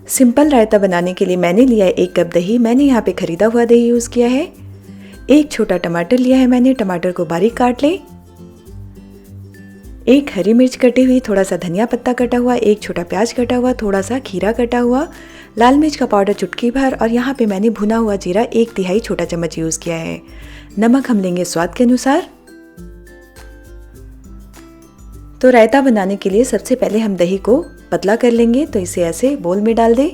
Simple रायता बनाने के लिए मैंने लिया है 1 कप दही। मैंने यहाँ पे खरीदा हुआ दही यूज़ किया है। 1 छोटा टमाटर लिया है मैंने, टमाटर को बारीक काट लें। 1 हरी मिर्च कटी हुई, थोड़ा सा धनिया पत्ता कटा हुआ, 1 छोटा प्याज कटा हुआ, थोड़ा सा खीरा कटा हुआ, लाल मिर्च का पाउडर चुटकी भर, और यहाँ पे मैंने भुना हुआ जीरा 1/3 छोटा चम्मच यूज़ किया है। नमक हम लेंगे स्वाद के अनुसार। तो रायता बनाने के लिए सबसे पहले हम दही को पतला कर लेंगे। तो इसे ऐसे बोल में डाल दें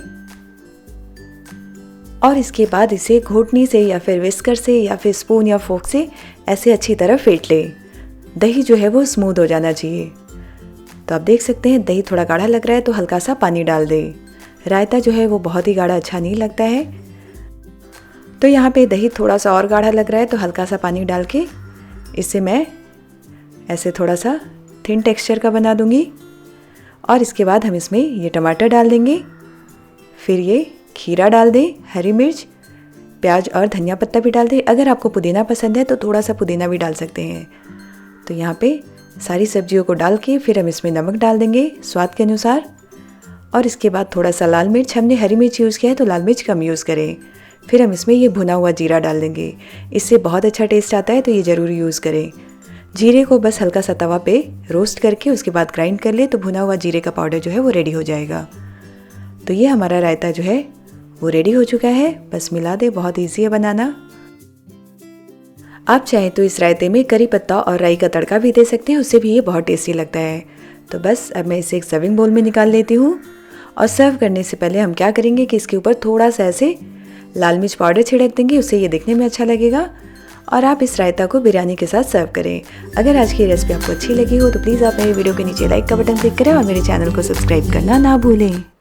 और इसके बाद इसे घोटनी से या फिर विस्कर से या फिर स्पून या फोर्क से ऐसे अच्छी तरह फेंट लें। दही जो है वो स्मूथ हो जाना चाहिए। तो आप देख सकते हैं दही थोड़ा गाढ़ा लग रहा है तो हल्का सा पानी डाल दें। रायता जो है वो बहुत ही गाढ़ा अच्छा नहीं लगता है। तो यहाँ पे दही थोड़ा सा और गाढ़ा लग रहा है तो हल्का सा पानी डाल के इसे मैं ऐसे थोड़ा सा थिन टेक्सचर का बना दूंगी। और इसके बाद हम इसमें ये टमाटर डाल देंगे, फिर ये खीरा डाल दें, हरी मिर्च, प्याज और धनिया पत्ता भी डाल दें। अगर आपको पुदीना पसंद है तो थोड़ा सा पुदीना भी डाल सकते हैं। तो यहाँ पे सारी सब्जियों को डाल के फिर हम इसमें नमक डाल देंगे स्वाद के अनुसार। और इसके बाद थोड़ा सा लाल मिर्च, हमने हरी मिर्च यूज़ किया है तो लाल मिर्च कम यूज़ करें। फिर हम इसमें ये भुना हुआ जीरा डाल देंगे, इससे बहुत अच्छा टेस्ट आता है तो ये ज़रूर यूज़ करें। जीरे को बस हल्का सा तवा पे रोस्ट करके उसके बाद ग्राइंड कर ले तो भुना हुआ जीरे का पाउडर जो है वो रेडी हो जाएगा। तो ये हमारा रायता जो है वो रेडी हो चुका है। बस मिला दे, बहुत ईजी है बनाना। आप चाहें तो इस रायते में करी पत्ता और राई का तड़का भी दे सकते हैं, उससे भी ये बहुत टेस्टी लगता है। तो बस अब मैं इसे एक सर्विंग बोल में निकाल लेती हूँ। और सर्व करने से पहले हम क्या करेंगे कि इसके ऊपर थोड़ा सा ऐसे लाल मिर्च पाउडर छिड़क देंगे, उससे ये दिखने में अच्छा लगेगा। और आप इस रायता को बिरयानी के साथ सर्व करें। अगर आज की रेसिपी आपको अच्छी लगी हो तो प्लीज़ आप मेरे वीडियो के नीचे लाइक का बटन क्लिक करें और मेरे चैनल को सब्सक्राइब करना ना भूलें।